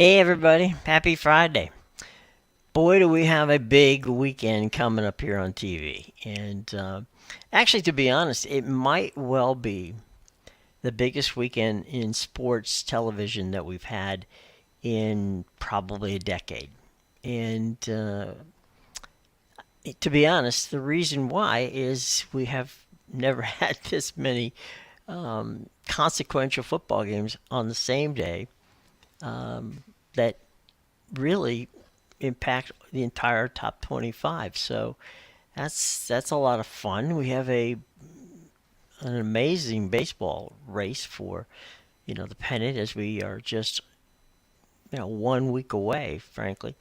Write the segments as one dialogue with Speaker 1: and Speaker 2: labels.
Speaker 1: Hey everybody, happy Friday. Boy, do we have a big weekend coming up here on TV. And actually, to be honest, it might well be the biggest weekend in sports television that we've had in probably a decade. And to be honest, the reason why is we have never had this many consequential football games on the same day that really impact the entire top 25. So that's a lot of fun. We have a an amazing baseball race for the pennant as we are just 1 week away, frankly.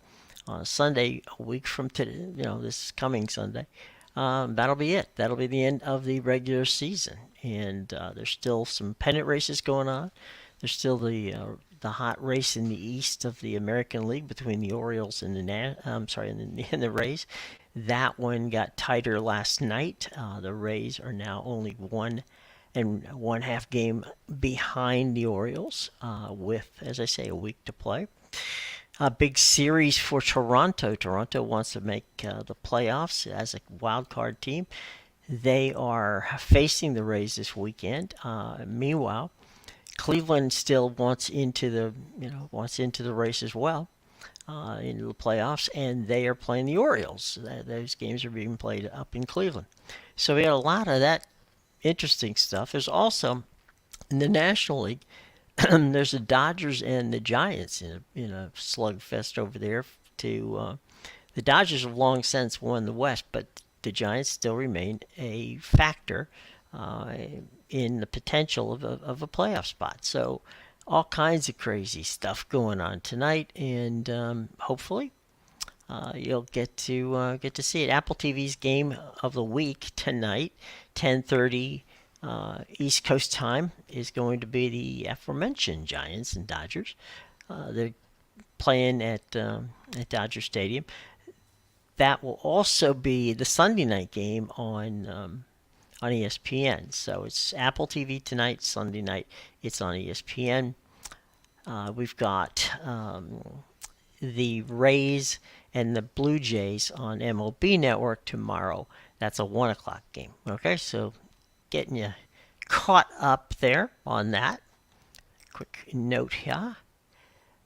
Speaker 1: On Sunday, a week from today, this coming Sunday, that'll be it. That'll be the end of the regular season, and there's still some pennant races going on. There's still the hot race in the east of the American League between the Orioles and and the Rays. That one got tighter last night. The Rays are now only 1.5 game behind the Orioles, with, as I say, a week to play. A big series for Toronto. Toronto wants to make the playoffs as a wild card team. They are facing the Rays this weekend. Meanwhile, Cleveland still wants into the race as well, into the playoffs, and they are playing the Orioles. Those games are being played up in Cleveland. So we got a lot of that interesting stuff. There's also in the National League. There's the Dodgers and the Giants in a slugfest over there. The Dodgers have long since won the West, but the Giants still remain a factor uh, in the potential of a playoff spot. So all kinds of crazy stuff going on tonight, and hopefully you'll get to see it. Apple TV's game of the week tonight, 10:30 East Coast time, is going to be the aforementioned Giants and Dodgers. They're playing at Dodger Stadium. That will also be the Sunday night game on ESPN. So it's Apple TV tonight, Sunday night. It's on ESPN. We've got the Rays and the Blue Jays on MLB Network tomorrow. That's a 1 o'clock game. Okay, so getting you caught up there on that. Quick note here.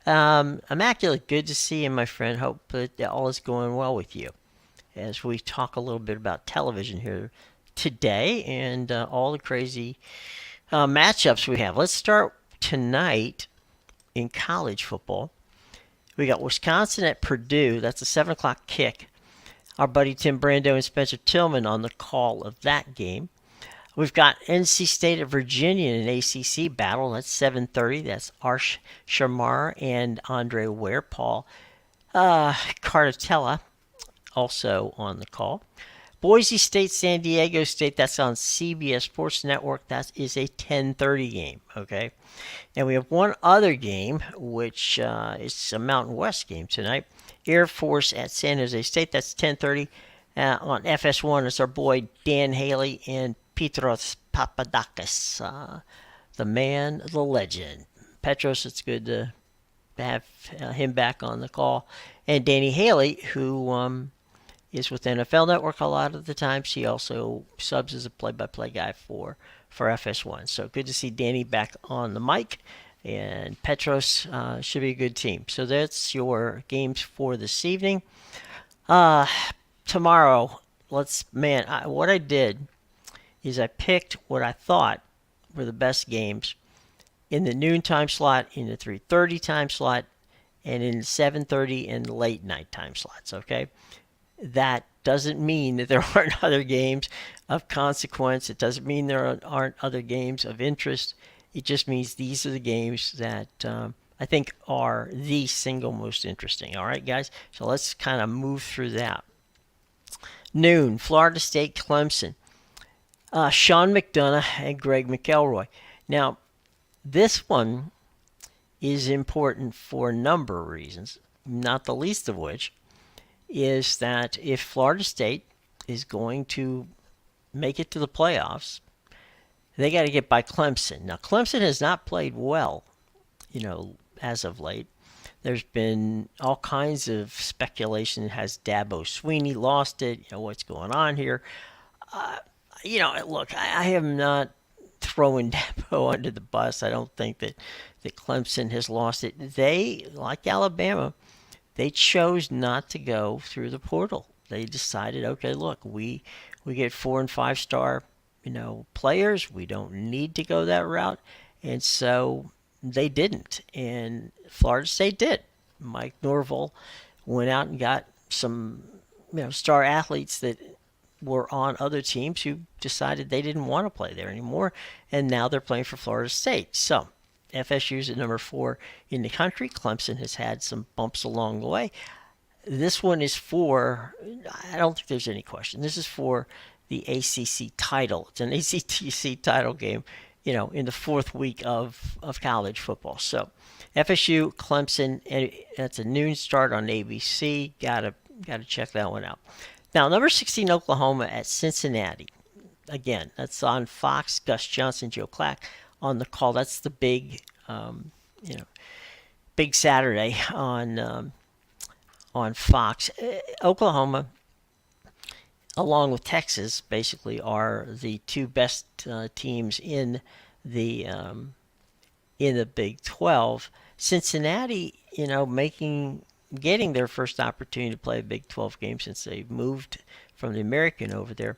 Speaker 1: Immaculate, good to see you, my friend. Hope that all is going well with you as we talk a little bit about television here today and all the crazy matchups we have. Let's start tonight in college football. We got Wisconsin at Purdue. That's a 7 o'clock kick. Our buddy Tim Brando and Spencer Tillman on the call of that game. We've got NC State at Virginia in an ACC battle. That's 7:30. That's Arsh Shamar and Andre Ware. Paul Cartatella also on the call. Boise State, San Diego State. That's on CBS Sports Network. That is a 10:30 game. Okay, and we have one other game, which is a Mountain West game tonight. Air Force at San Jose State. That's 10:30 on FS1. It's our boy Dan Haley and Petros Papadakis, the man, the legend. Petros, it's good to have him back on the call. And Danny Haley, who is with NFL Network a lot of the times. He also subs as a play-by-play guy for FS1. So good to see Danny back on the mic. And Petros should be a good team. So that's your games for this evening. Tomorrow, what I did is I picked what I thought were the best games in the noon time slot, in the 3:30 time slot, and in the 7:30 and late night time slots. Okay, that doesn't mean that there aren't other games of consequence. It doesn't mean there aren't other games of interest. It just means these are the games that I think are the single most interesting. All right, guys. So let's kind of move through that. Noon, Florida State, Clemson. Sean McDonough and Greg McElroy. Now, this one is important for a number of reasons, not the least of which is that if Florida State is going to make it to the playoffs, they got to get by Clemson. Now, Clemson has not played well, as of late. There's been all kinds of speculation. Has Dabo Sweeney lost it? What's going on here? Look, I am not throwing Dabo under the bus. I don't think that Clemson has lost it. They, like Alabama, they chose not to go through the portal. They decided, okay, look, we get 4 and 5 star, players. We don't need to go that route, and so they didn't. And Florida State did. Mike Norvell went out and got some, star athletes that were on other teams who decided they didn't want to play there anymore, and now they're playing for Florida State. So FSU's at number 4 in the country. Clemson has had some bumps along the way. This one is for, I don't think there's any question. This is for the ACC title. It's an ACC title game, in the 4th week of college football. So FSU, Clemson, and that's a noon start on ABC. Gotta check that one out. Now, number 16, Oklahoma at Cincinnati. Again, that's on Fox. Gus Johnson, Joe Clack on the call. That's the big, big Saturday on Fox. Oklahoma, along with Texas, basically are the 2 best teams in the Big 12. Cincinnati, getting their first opportunity to play a Big 12 game since they moved from the American over there.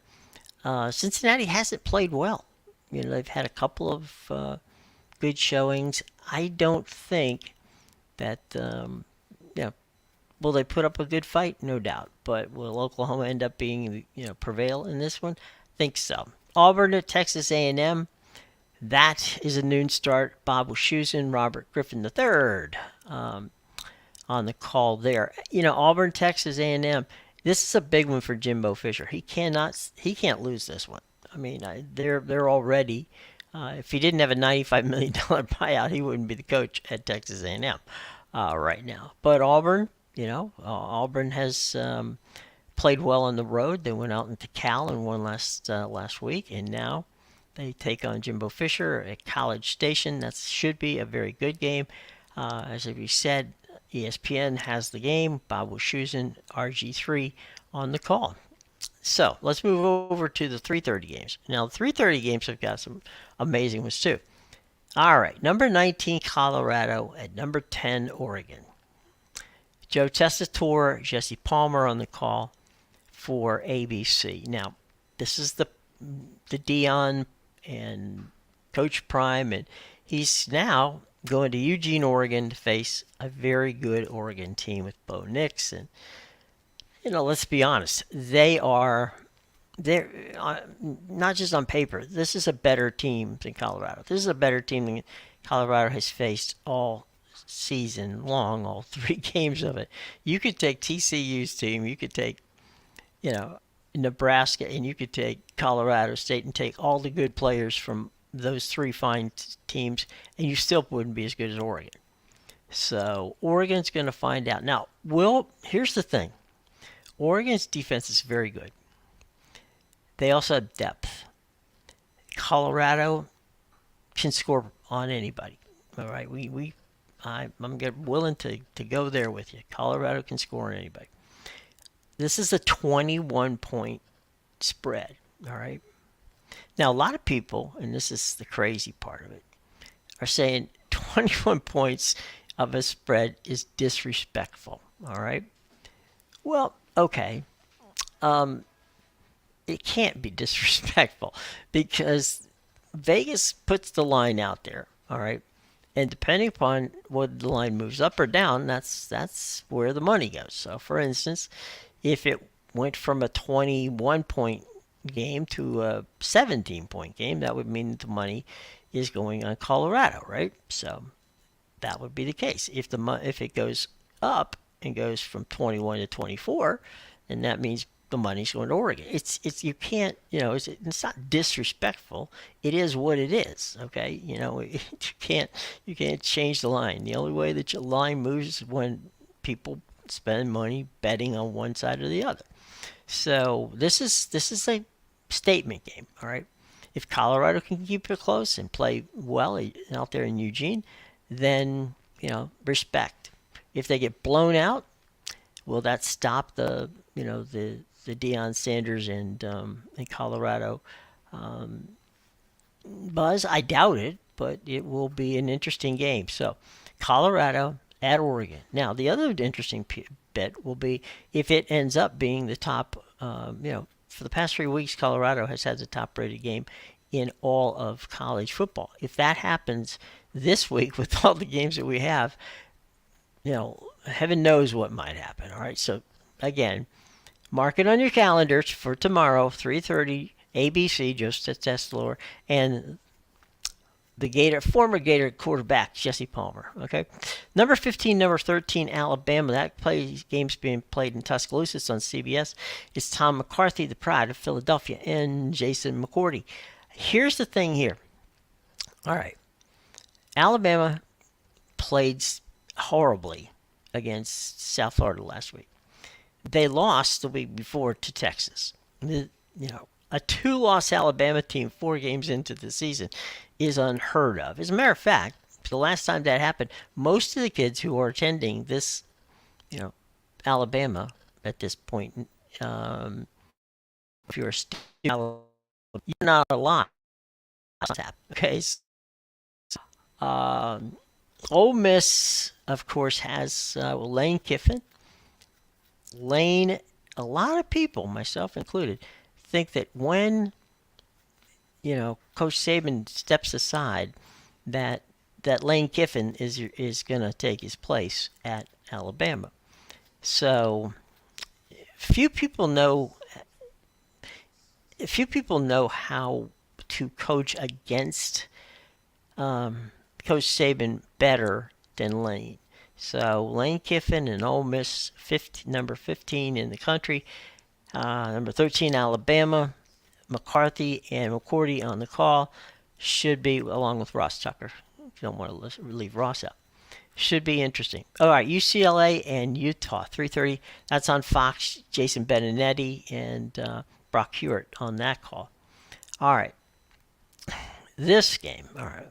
Speaker 1: Cincinnati hasn't played well. They've had a couple of good showings. I don't think that, will they put up a good fight? No doubt. But will Oklahoma end up being, prevail in this one? I think so. Auburn at Texas A&M. That is a noon start. Bob Wischusen, Robert Griffin III on the call there. Auburn, Texas A&M. This is a big one for Jimbo Fisher. He can't lose this one. I mean, they're already. If he didn't have a $95 million buyout, he wouldn't be the coach at Texas A&M right now. But Auburn, Auburn has played well on the road. They went out into Cal and won last week, and now they take on Jimbo Fisher at College Station. That should be a very good game. As we said, ESPN has the game. Bob Wischusen, RG3 on the call. So let's move over to the 3:30 games. Now, the 3:30 games have got some amazing ones too. All right, number 19, Colorado at number 10, Oregon. Joe Tessitore, Jesse Palmer on the call for ABC. Now, this is the Dion and Coach Prime, and he's now going to Eugene, Oregon to face a very good Oregon team with Bo Nix. And, let's be honest, they're not just on paper. This is a better team than Colorado. This is a better team than Colorado has faced all season long, all 3 games of it. You could take TCU's team, you could take, Nebraska, and you could take Colorado State and take all the good players from those 3 fine teams, and you still wouldn't be as good as Oregon. So Oregon's going to find out. Now, here's the thing. Oregon's defense is very good. They also have depth. Colorado can score on anybody. All right, I'm willing to go there with you. Colorado can score on anybody. This is a 21-point spread. All right. Now, a lot of people, and this is the crazy part of it, are saying 21 points of a spread is disrespectful. All right. Well, okay. It can't be disrespectful because Vegas puts the line out there. All right. And depending upon whether the line moves up or down, that's where the money goes. So, for instance, if it went from a 21-point game to a 17-point game, that would mean that the money is going on Colorado, right? So that would be the case. If it goes up and goes from 21 to 24, then that means the money's going to Oregon. It's you can't, it's not disrespectful. It is what it is, okay? You can't change the line. The only way that your line moves is when people spend money betting on one side or the other. So this is a statement game, all right? If Colorado can keep it close and play well out there in Eugene, then, respect. If they get blown out, will that stop the Deion Sanders and Colorado buzz? I doubt it, but it will be an interesting game. So, Colorado at Oregon. Now, the other interesting bet will be if it ends up being the top. For the past 3 weeks, Colorado has had the top-rated game in all of college football. If that happens this week with all the games that we have, heaven knows what might happen. All right, so again, mark it on your calendars for tomorrow, 3:30 ABC, just at Tesla, and the former Gator quarterback, Jesse Palmer. Okay, number 15, number 13, Alabama. Game's being played in Tuscaloosa. It's on CBS. It's Tom McCarthy, the pride of Philadelphia, and Jason McCourty. Here's the thing here. All right, Alabama played horribly against South Florida last week. They lost the week before to Texas. A two-loss Alabama team 4 games into the season is unheard of. As a matter of fact, the last time that happened, most of the kids who are attending this, Alabama at this point, if you're a student, you're not alive. Okay. Ole Miss, of course, has Lane Kiffin. Lane, a lot of people, myself included, think that when Coach Saban steps aside, that Lane Kiffin is going to take his place at Alabama. So few people know how to coach against Coach Saban better than Lane. So Lane Kiffin and Ole Miss, number 15 in the country, number 13 Alabama, McCarthy and McCourty on the call, should be, along with Ross Tucker. You don't want to leave Ross out. Should be interesting. All right, UCLA and Utah, 3:30. That's on Fox. Jason Benedetti and Brock Hewitt on that call. All right, this game. All right,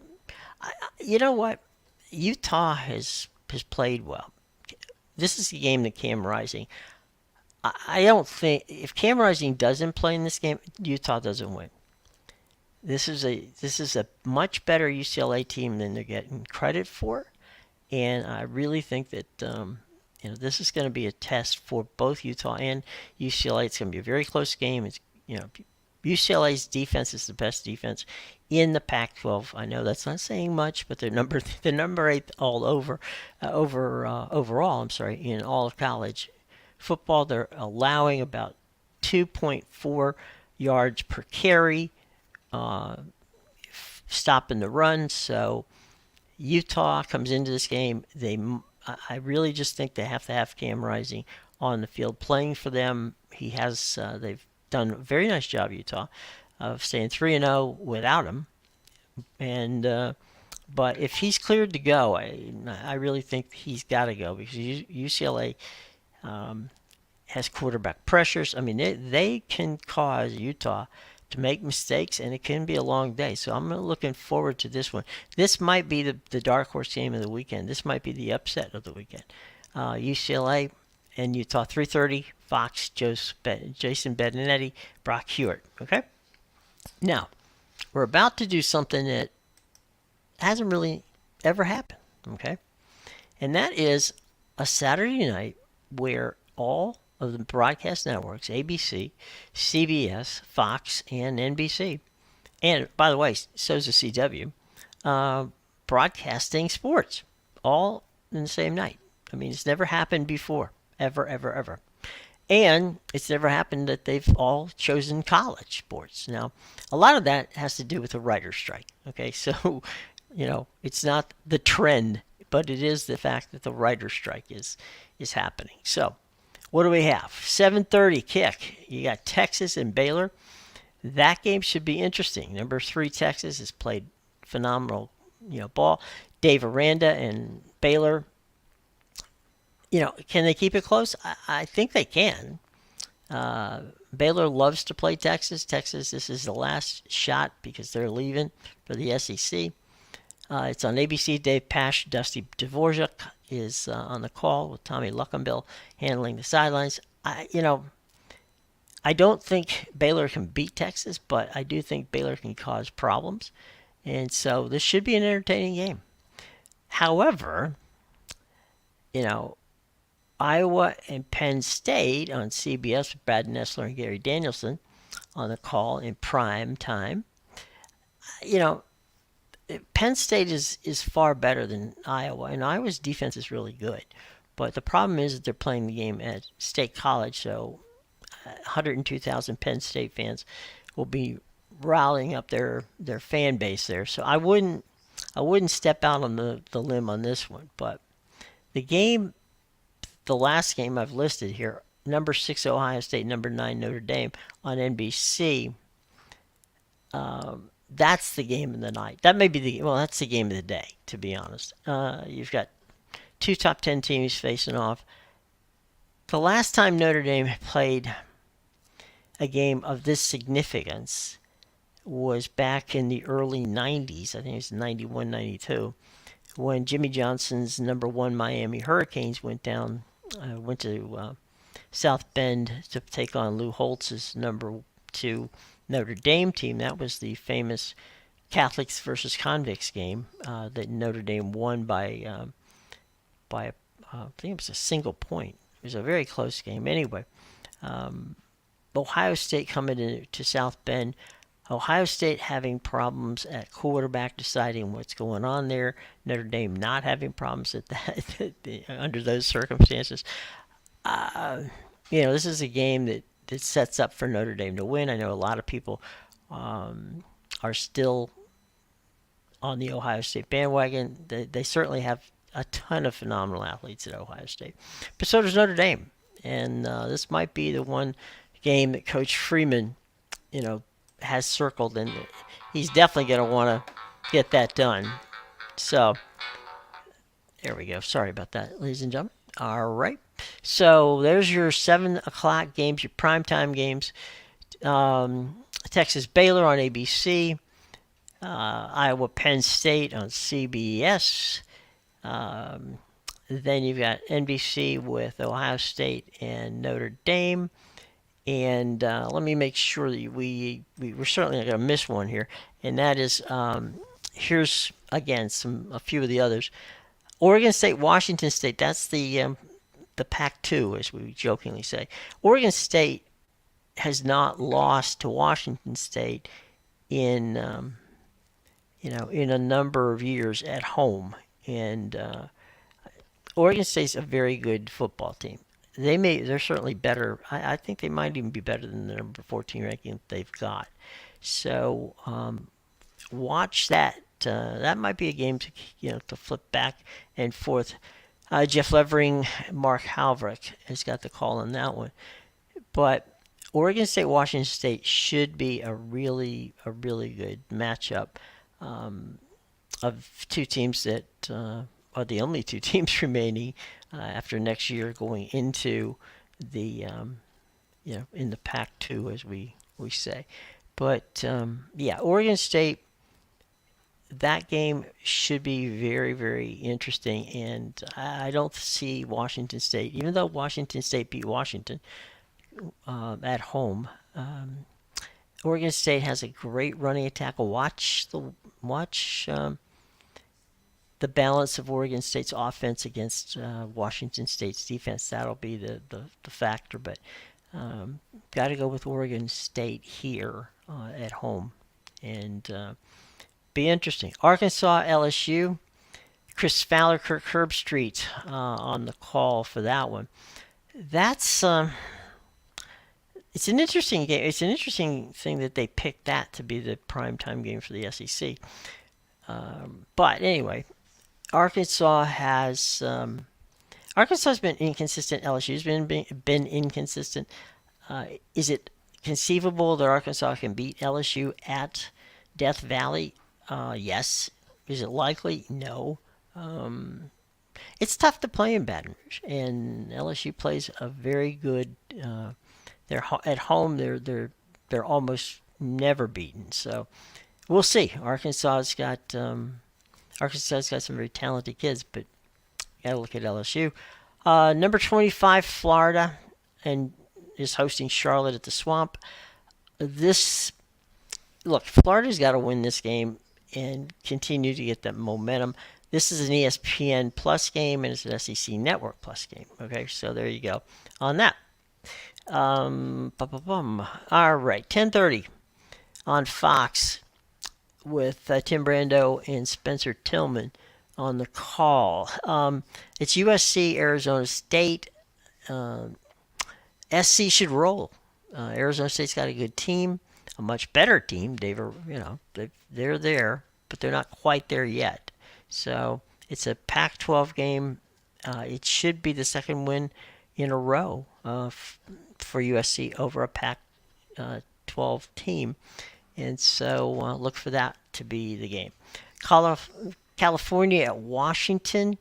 Speaker 1: you know what? Utah has played well. This is the game that Cam Rising. I don't think if Cam Rising doesn't play in this game, Utah doesn't win. This is a much better UCLA team than they're getting credit for, and I really think that this is going to be a test for both Utah and UCLA. It's going to be a very close game. It's UCLA's defense is the best defense in the Pac-12. I know that's not saying much, but they're number 8 all overall. I'm sorry, in all of college football. They're allowing about 2.4 yards per carry, stopping the run. So Utah comes into this game. I really just think they have to have Cam Rising on the field playing for them. They've done a very nice job, Utah, of staying 3-0 without him. And but if he's cleared to go, I really think he's got to go because UCLA has quarterback pressures. I mean, they can cause Utah to make mistakes, and it can be a long day. So I'm looking forward to this one. This might be the dark horse game of the weekend. This might be the upset of the weekend. UCLA and Utah, 3:30, Fox, Jason Benedetti, Brock Hewitt. Okay? Now, we're about to do something that hasn't really ever happened. Okay? And that is a Saturday night where all of the broadcast networks, ABC, CBS, Fox, and NBC, and by the way, so is the CW, broadcasting sports, all in the same night. I mean, it's never happened before, ever, ever, ever. And it's never happened that they've all chosen college sports. Now, a lot of that has to do with the writer's strike. Okay, so, it's not the trend, but it is the fact that the writer's strike is happening. So, what do we have? 7:30 kick. You got Texas and Baylor. That game should be interesting. Number 3 Texas has played phenomenal, ball. Dave Aranda and Baylor. Can they keep it close? I think they can. Baylor loves to play Texas. Texas, this is the last shot because they're leaving for the SEC. It's on ABC. Dave Pasch, Dusty Dvorak is on the call with Tommy Luckenbill handling the sidelines. I don't think Baylor can beat Texas, but I do think Baylor can cause problems. And so this should be an entertaining game. However, you know, Iowa and Penn State on CBS with Brad Nessler and Gary Danielson on the call in prime time. You know, Penn State is far better than Iowa, and Iowa's defense is really good. But the problem is that they're playing the game at State College, so 102,000 Penn State fans will be rallying up their fan base there. So I wouldn't step out on the limb on this one. But the game, the last game I've listed here, number 6 Ohio State, number 9 Notre Dame on NBC. That's the game of the night. That may be that's the game of the day, to be honest. You've got two top 10 teams facing off. The last time Notre Dame played a game of this significance was back in the early 90s. I think it was 91, 92, when Jimmy Johnson's number 1 Miami Hurricanes went to South Bend to take on Lou Holtz's number 2 Notre Dame team. That was the famous Catholics versus convicts game that Notre Dame won by I think it was a single point. It was a very close game. Anyway, Ohio State coming to South Bend. Ohio State having problems at quarterback, deciding what's going on there. Notre Dame not having problems at that under those circumstances. This is a game that sets up for Notre Dame to win. I know a lot of people are still on the Ohio State bandwagon. They certainly have a ton of phenomenal athletes at Ohio State. But so does Notre Dame. And this might be the one game that Coach Freeman, has circled, and he's definitely going to want to get that done. So, there we go. Sorry about that, ladies and gentlemen. All right. So, there's your 7 o'clock games, your primetime games. Texas Baylor on ABC. Iowa Penn State on CBS. Then you've got NBC with Ohio State and Notre Dame. And let me make sure that we're certainly not going to miss one here. And that is, here's again a few of the others. Oregon State, Washington State. That's the Pac-2, as we jokingly say. Oregon State has not lost to Washington State in in a number of years at home. And Oregon State's a very good football team. They're certainly better. I think they might even be better than the number 14 ranking that they've got. So watch that. That might be a game to flip back and forth. Jeff Levering, Mark Halverick has got the call on that one. But Oregon State, Washington State should be a really good matchup of two teams that are the only two teams remaining after next year going into the in the Pac-2, as we say. But Oregon State, that game should be very, very interesting, and I don't see Washington State, even though Washington State beat Washington at home. Oregon State has a great running attack. Watch the balance of Oregon State's offense against Washington State's defense. That'll be the factor, but got to go with Oregon State here at home, and be interesting. Arkansas, LSU, Chris Fowler, Kirk Herbstreit on the call for that one. That's it's an interesting game. It's an interesting thing that they picked that to be the primetime game for the SEC. But anyway, Arkansas has been inconsistent. LSU's been inconsistent. Is it conceivable that Arkansas can beat LSU at Death Valley? Yes. Is it likely? No. It's tough to play in Baton Rouge, and LSU plays a very good. They're at home. They're almost never beaten. So we'll see. Arkansas's got Arkansas's got some very talented kids, but you gotta look at LSU. Number 25, Florida, and is hosting Charlotte at the Swamp. This Look, Florida's got to win this game and continue to get that momentum. This is an ESPN Plus game and it's an SEC Network Plus game. Okay, so there you go on that. All right, 10:30 on Fox with Tim Brando and Spencer Tillman on the call. It's USC Arizona State. SC should roll. Arizona State's got a good team, a much better team. They're there, but they're not quite there yet. So it's a Pac-12 game. It should be the second win in a row for USC over a Pac-12 team, and so look for that to be the game. California at Washington.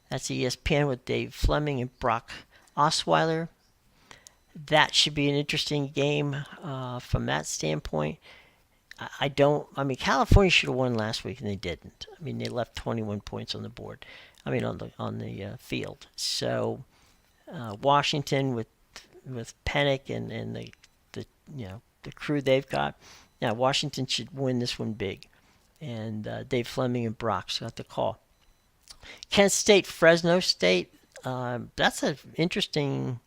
Speaker 1: That's ESPN with Dave Fleming and Brock Osweiler. That should be an interesting game from that standpoint. California should have won last week and they didn't. They left 21 points on the board. On the field. So Washington with Pennick and the crew they've got. Now Washington should win this one big, and Dave Fleming and Brock's got the call. Kent State, Fresno State. That's an interesting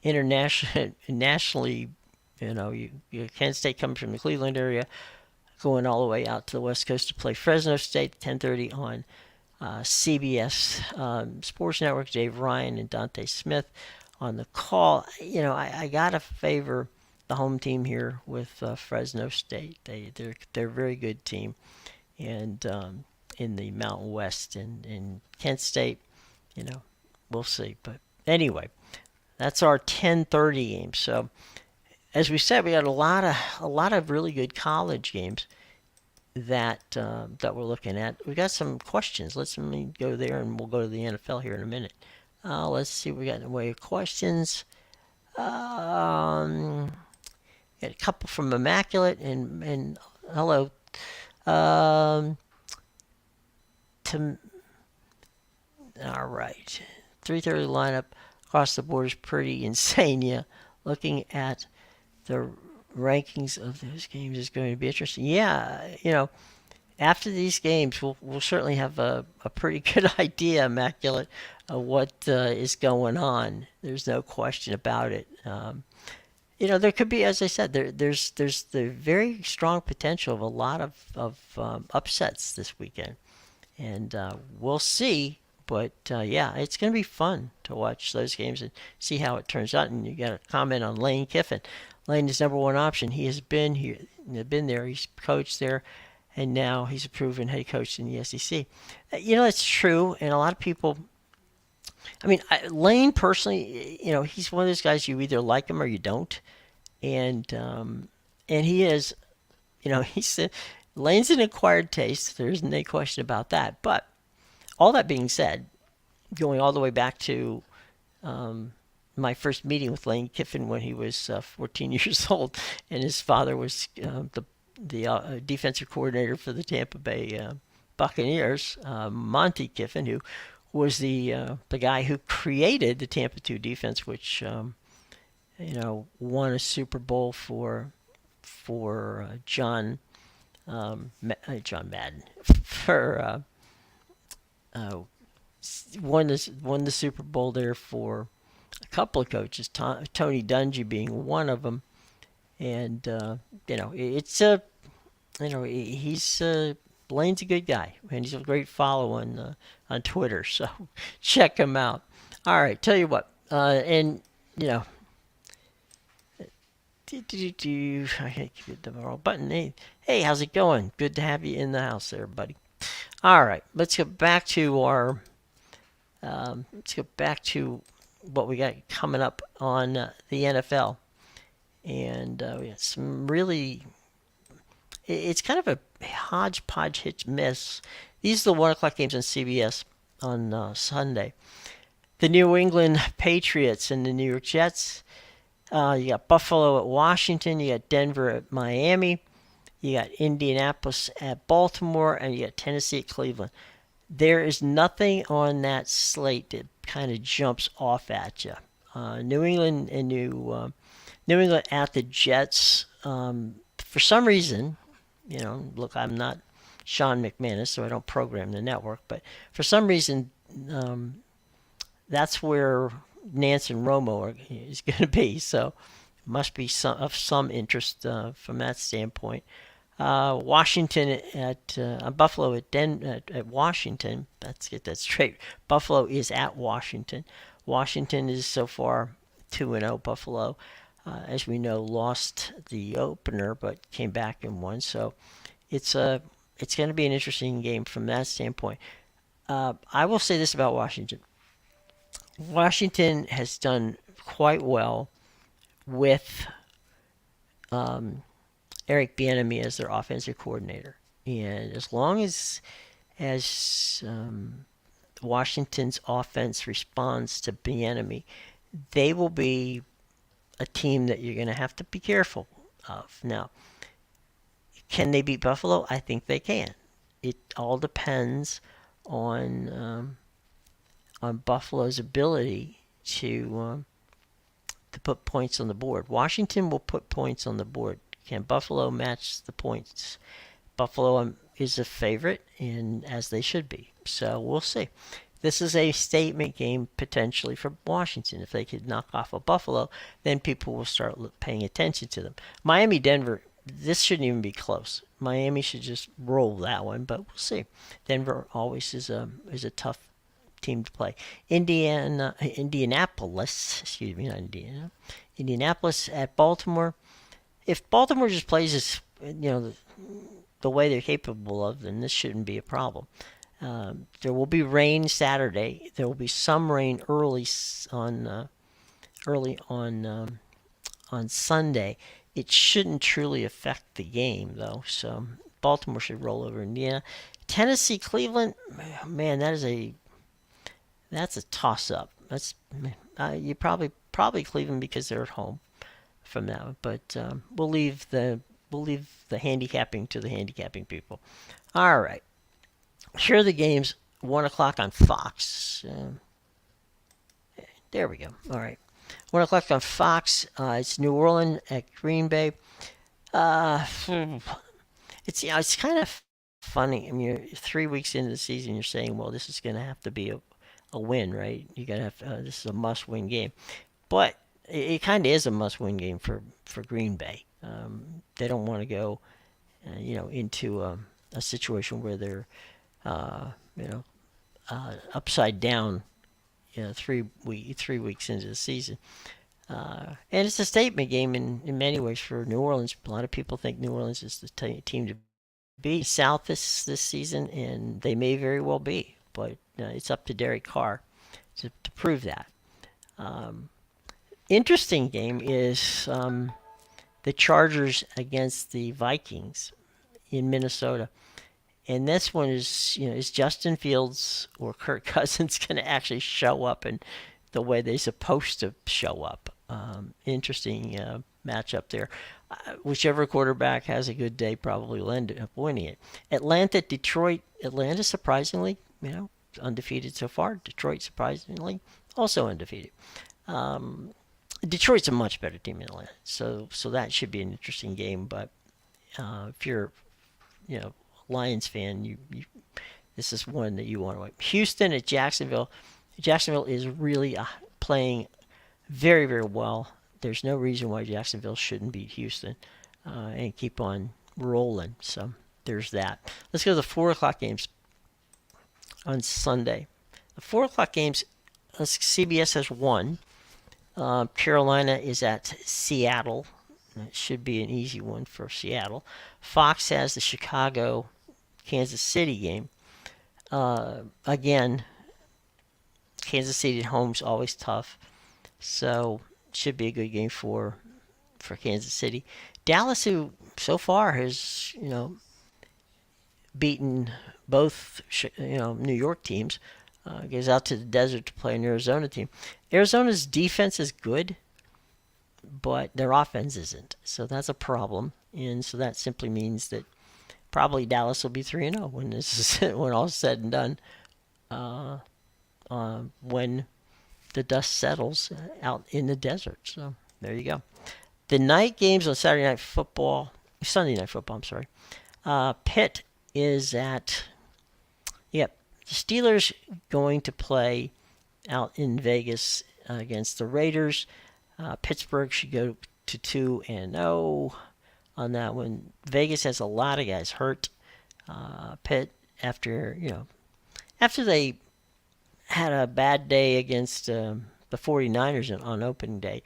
Speaker 1: nationally. Kent State comes from the Cleveland area, going all the way out to the West Coast to play Fresno State. 10:30 on CBS Sports Network. Dave Ryan and Dante Smith on the call. I gotta favor the home team here with Fresno State. They're a very good team, and in the Mountain West, and Kent State, we'll see. But anyway, that's our 10:30 game. So as we said, we got a lot of really good college games that we're looking at. We got some questions. Let me go there, and we'll go to the NFL here in a minute. Let's see what we got in the way of questions. Got a couple from Immaculate and hello. All right, 3:30 lineup across the board is pretty insane. Yeah, looking at the rankings of those games is going to be interesting. Yeah, after these games, we'll certainly have a pretty good idea, Immaculate, of what is going on. There's no question about it. There could be, as I said, there's the very strong potential of a lot of upsets this weekend, and we'll see. But yeah, it's going to be fun to watch those games and see how it turns out. And you got a comment on Lane Kiffin. Lane is number one option. He has been there. He's coached there, and now he's a proven head coach in the SEC. It's true, and a lot of people. Lane personally, he's one of those guys you either like him or you don't, and he is, Lane's an acquired taste. There isn't any question about that. But all that being said, going all the way back to my first meeting with Lane Kiffin when he was 14 years old, and his father was the defensive coordinator for the Tampa Bay Buccaneers, Monty Kiffin, who was the guy who created the Tampa 2 defense, which won a Super Bowl for John Madden for won the Super Bowl there for a couple of coaches, Tony Dungy being one of them, and it's he's Blaine's a good guy, and he's a great follow on Twitter, so check him out. All right, tell you what, and I can't get the wrong button. Hey, how's it going? Good to have you in the house there, buddy. All right, let's get back to our. Let's get back to what we got coming up on the NFL, and we got some really. It's kind of a hodgepodge hit miss. These are the 1:00 games on CBS on Sunday. The New England Patriots and the New York Jets. You got Buffalo at Washington. You got Denver at Miami. You got Indianapolis at Baltimore, and you got Tennessee at Cleveland. There is nothing on that slate that kind of jumps off at you. New England and New England at the Jets. For some reason, look, I'm not Sean McManus, so I don't program the network, but for some reason, that's where Nance and Romo is going to be. So must be some interest from that standpoint. Washington at Buffalo at Washington. Let's get that straight. Buffalo is at Washington. Washington is so far 2-0. Buffalo, as we know, lost the opener but came back and won. So it's going to be an interesting game from that standpoint. I will say this about Washington. Washington has done quite well with Eric Bieniemy as their offensive coordinator, and as long as Washington's offense responds to Bieniemy, they will be a team that you're going to have to be careful of. Now, can they beat Buffalo? I think they can. It all depends on Buffalo's ability to put points on the board. Washington will put points on the board. Can Buffalo match the points? Buffalo is a favorite, and as they should be. So we'll see. This is a statement game potentially for Washington. If they could knock off a Buffalo, then people will start paying attention to them. Miami, Denver, this shouldn't even be close. Miami should just roll that one, but we'll see. Denver always is a tough team to play. Indianapolis, excuse me, not Indiana. Indianapolis at Baltimore. If Baltimore just plays as the way they're capable of, then this shouldn't be a problem. There will be rain Saturday. There will be some rain on Sunday. It shouldn't truly affect the game though. So Baltimore should roll over Indiana. Tennessee, Cleveland. Man, that's a toss up. That's you probably Cleveland because they're at home from that, but we'll leave the handicapping to the handicapping people. All right, here are the games. 1 o'clock on Fox. There we go. All right, 1 o'clock on Fox. It's New Orleans at Green Bay. It's kind of funny. I mean, you're 3 weeks into the season, you're saying, well, this is going to have to be a win, right? You got to have this is a must-win game, but it kind of is a must-win game for Green Bay. They don't want to go, into a situation where they're, upside down, 3 weeks into the season. And it's a statement game in many ways for New Orleans. A lot of people think New Orleans is the team to beat South this season, and they may very well be. But it's up to Derek Carr to prove that. Interesting game is the Chargers against the Vikings in Minnesota. And this one is Justin Fields or Kirk Cousins going to actually show up in the way they're supposed to show up? Interesting matchup there. Whichever quarterback has a good day probably will end up winning it. Atlanta, Detroit. Atlanta, surprisingly, undefeated so far. Detroit, surprisingly, also undefeated. Detroit's a much better team than Atlanta, so that should be an interesting game. But if you're, Lions fan, you this is one that you want to win. Houston at Jacksonville. Jacksonville is really playing very, very well. There's no reason why Jacksonville shouldn't beat Houston and keep on rolling. So there's that. Let's go to the 4 o'clock games on Sunday. The 4 o'clock games, CBS has one. Carolina is at Seattle. It should be an easy one for Seattle. Fox has the Chicago-Kansas City game. Again, Kansas City at home is always tough, so should be a good game for Kansas City. Dallas, who so far has beaten both New York teams, goes out to the desert to play an Arizona team. Arizona's defense is good. but their offense isn't. So that's a problem. And so that simply means that probably Dallas will be 3-0 when this is when all's said and done. When the dust settles out in the desert. So there you go. The night games on Sunday night football. I'm sorry. Pitt is at. Yep, the Steelers going to play out in Vegas against the Raiders. Pittsburgh should go to 2-0 on that one. Vegas has a lot of guys hurt. Pitt, after they had a bad day against the 49ers on opening day,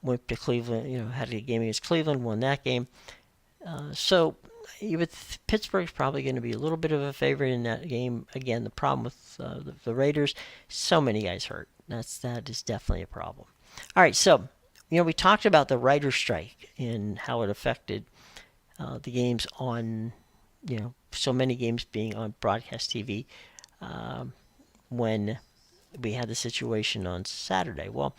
Speaker 1: went to Cleveland, had a game against Cleveland, won that game. So Pittsburgh's probably going to be a little bit of a favorite in that game. Again, the problem with the Raiders, so many guys hurt. That is definitely a problem. All right, so we talked about the writer's strike and how it affected the games on, so many games being on broadcast TV when we had the situation on Saturday. Well,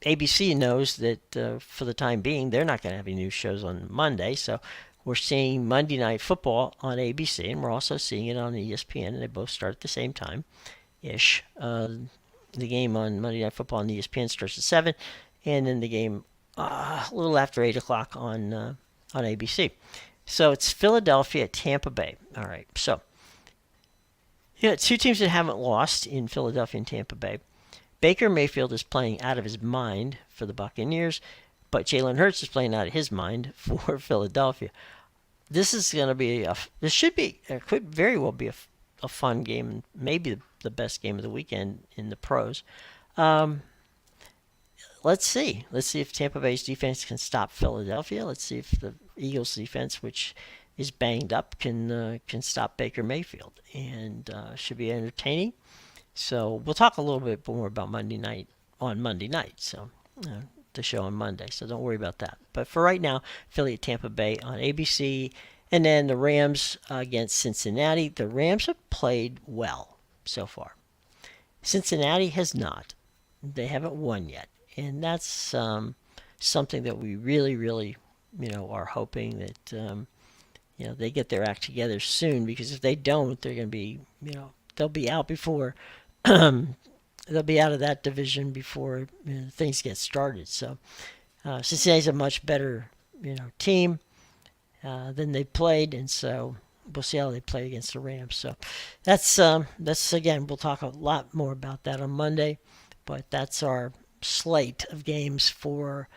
Speaker 1: ABC knows that for the time being, they're not going to have any new shows on Monday. So we're seeing Monday Night Football on ABC, and we're also seeing it on ESPN, and they both start at the same time-ish. The game on Monday Night Football on ESPN starts at 7, and then the game a little after 8 o'clock on ABC. So it's Philadelphia at Tampa Bay. All right, so two teams that haven't lost in Philadelphia and Tampa Bay. Baker Mayfield is playing out of his mind for the Buccaneers, but Jalen Hurts is playing out of his mind for Philadelphia. This is going to be it could very well be a fun game, maybe the best game of the weekend in the pros. Let's see if Tampa Bay's defense can stop Philadelphia. Let's see if the Eagles' defense, which is banged up, can stop Baker Mayfield, and should be entertaining. So we'll talk a little bit more about Monday night. So the show on Monday. So don't worry about that. But for right now, Philly at Tampa Bay on ABC, and then the Rams against Cincinnati. The Rams have played well so far. Cincinnati has not. They haven't won yet, and that's something that we really, really, are hoping that they get their act together soon. Because if they don't, they're going to be, they'll be out before. They'll be out of that division before things get started. So Cincinnati's a much better team than they played, and so we'll see how they play against the Rams. So that's again, we'll talk a lot more about that on Monday, but that's our slate of games for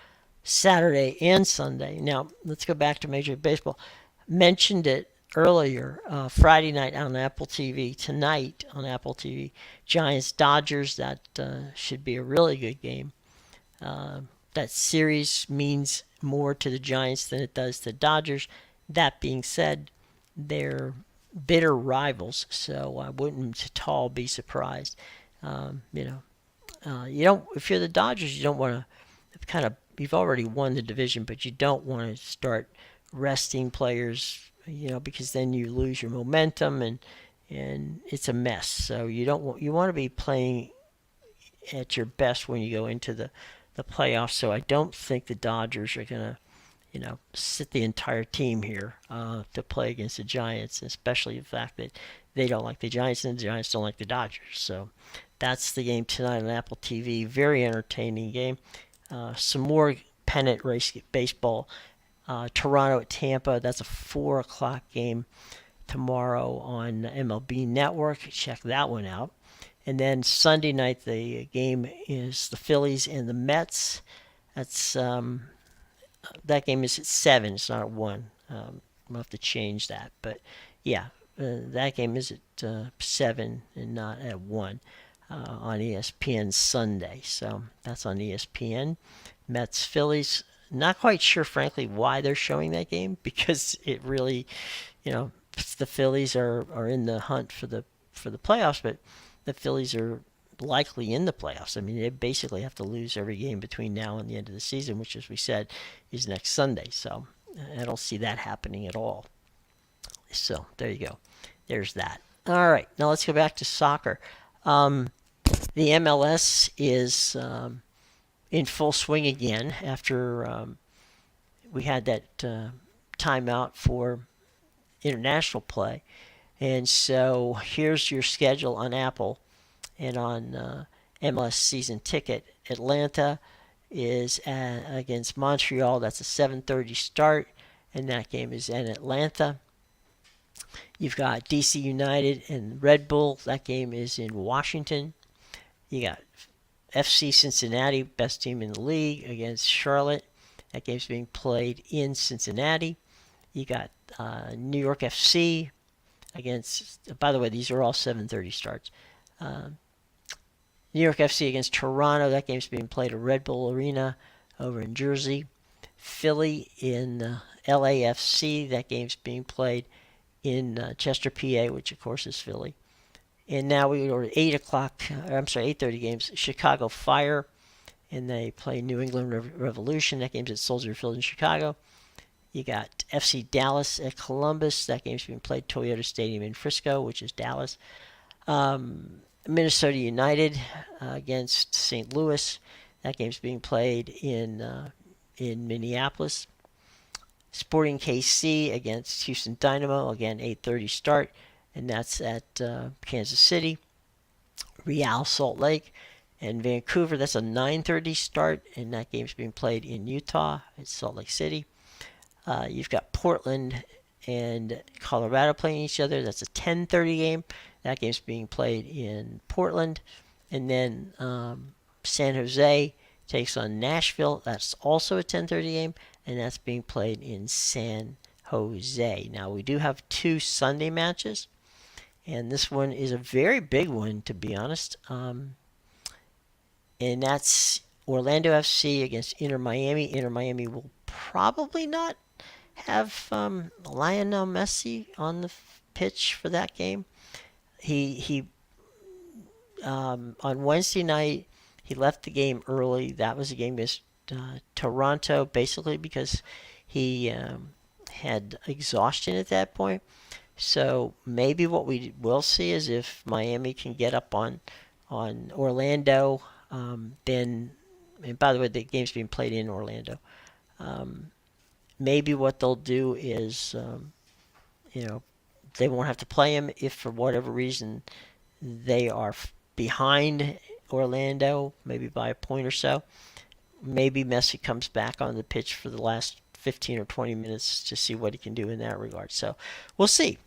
Speaker 1: Saturday and Sunday. Now let's go back to Major League Baseball. Mentioned it earlier, Friday night on Apple TV, tonight on Apple TV, Giants-Dodgers. That should be a really good game. That series means more to the Giants than it does to Dodgers. That being said, they're bitter rivals, so I wouldn't at all be surprised. You don't. If you're the Dodgers, you don't want to you've already won the division, but you don't want to start resting players. Because then you lose your momentum and it's a mess. So you want to be playing at your best when you go into the playoffs. So I don't think the Dodgers are going to, sit the entire team here to play against the Giants, especially the fact that they don't like the Giants and the Giants don't like the Dodgers. So that's the game tonight on Apple TV. Very entertaining game. Some more pennant race baseball. Toronto at Tampa. That's a 4 o'clock game tomorrow on MLB Network. Check that one out. And then Sunday night, the game is the Phillies and the Mets. That's that game is at 7. It's not at 1. We'll have to change that. But yeah, that game is at 7 and not at 1 on ESPN Sunday. So that's on ESPN. Mets Phillies. Not quite sure, frankly, why they're showing that game, because it really, the Phillies are in the hunt for the playoffs, but the Phillies are likely in the playoffs. I mean, they basically have to lose every game between now and the end of the season, which, as we said, is next Sunday. So I don't see that happening at all. So there you go. There's that. All right, now let's go back to soccer. The MLS is in full swing again after we had that timeout for international play. And so here's your schedule on Apple and on MLS Season Ticket. Atlanta is against Montreal. That's a 7:30 start, and that game is in Atlanta. You've got DC United and Red Bull. That game is in Washington. You got FC Cincinnati, best team in the league, against Charlotte. That game's being played in Cincinnati. You got New York FC against. By the way, these are all 7:30 starts. New York FC against Toronto. That game's being played at Red Bull Arena over in Jersey. Philly in LAFC. That game's being played in Chester, PA, which of course is Philly. And now we go to 8:30 games. Chicago Fire, and they play New England Revolution. That game's at Soldier Field in Chicago. You got FC Dallas at Columbus. That game's being played Toyota Stadium in Frisco, which is Dallas. Minnesota United against St. Louis. That game's being played in Minneapolis. Sporting KC against Houston Dynamo. Again, 8:30 start, and that's at Kansas City. Real Salt Lake and Vancouver. That's a 9:30 start, and that game's being played in Utah. It's Salt Lake City. You've got Portland and Colorado playing each other. That's a 10:30 game. That game's being played in Portland. And then San Jose takes on Nashville. That's also a 10:30 game, and that's being played in San Jose. Now, we do have 2 Sunday matches, and this one is a very big one, to be honest. And that's Orlando FC against Inter Miami. Inter Miami will probably not have Lionel Messi on the pitch for that game. He on Wednesday night, he left the game early. That was a game against Toronto, basically because he had exhaustion at that point. So maybe what we will see is if Miami can get up on Orlando, then, and by the way, the game's being played in Orlando. Maybe what they'll do is, they won't have to play him if for whatever reason they are behind Orlando, maybe by a point or so. Maybe Messi comes back on the pitch for the last 15 or 20 minutes to see what he can do in that regard. So we'll see.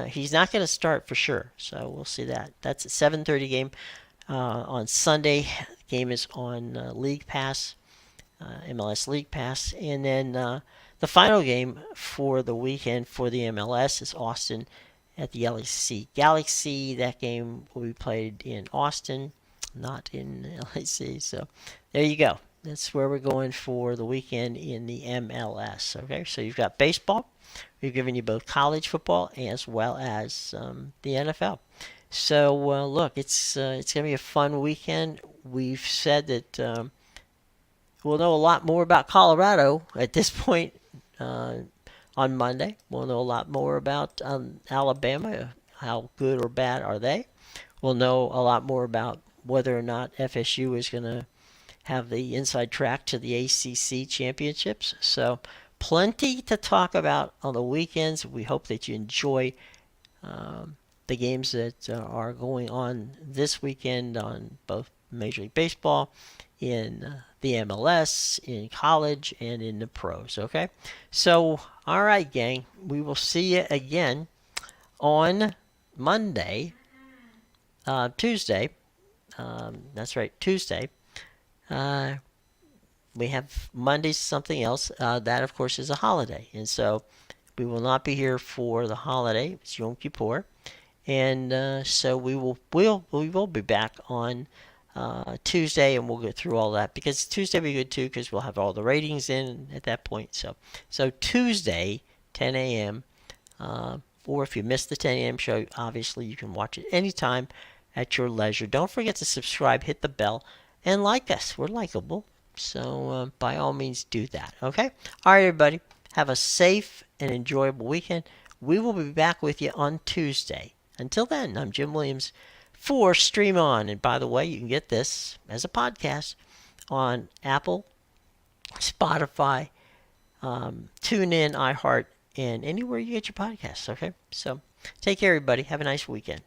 Speaker 1: He's not going to start for sure, so we'll see that. That's a 7:30 game on Sunday. The game is on League Pass, MLS League Pass, and then the final game for the weekend for the MLS is Austin at the LAC Galaxy. That game will be played in Austin, not in LAC. So there you go. That's where we're going for the weekend in the MLS. Okay, so you've got baseball. We've given you both college football as well as the NFL. So look, it's going to be a fun weekend. We've said that we'll know a lot more about Colorado at this point on Monday. We'll know a lot more about Alabama. How good or bad are they? We'll know a lot more about whether or not FSU is going to have the inside track to the ACC championships. So plenty to talk about on the weekends. We hope that you enjoy the games that are going on this weekend on both Major League Baseball, in the MLS, in college, and in the pros. Okay? So, all right, gang. We will see you again on Tuesday. That's right, Tuesday. We have Monday's something else. That, of course, is a holiday. And so we will not be here for the holiday. It's Yom Kippur. And so we will be back on Tuesday, and we'll go through all that. Because Tuesday will be good, too, because we'll have all the ratings in at that point. So Tuesday, 10 a.m., or if you missed the 10 a.m. show, obviously you can watch it anytime at your leisure. Don't forget to subscribe, hit the bell, and like us. We're likable. So by all means, do that. Okay? All right, everybody. Have a safe and enjoyable weekend. We will be back with you on Tuesday. Until then, I'm Jim Williams for Stream On. And by the way, you can get this as a podcast on Apple, Spotify, tune in, iHeart, and anywhere you get your podcasts. Okay, so take care, everybody. Have a nice weekend.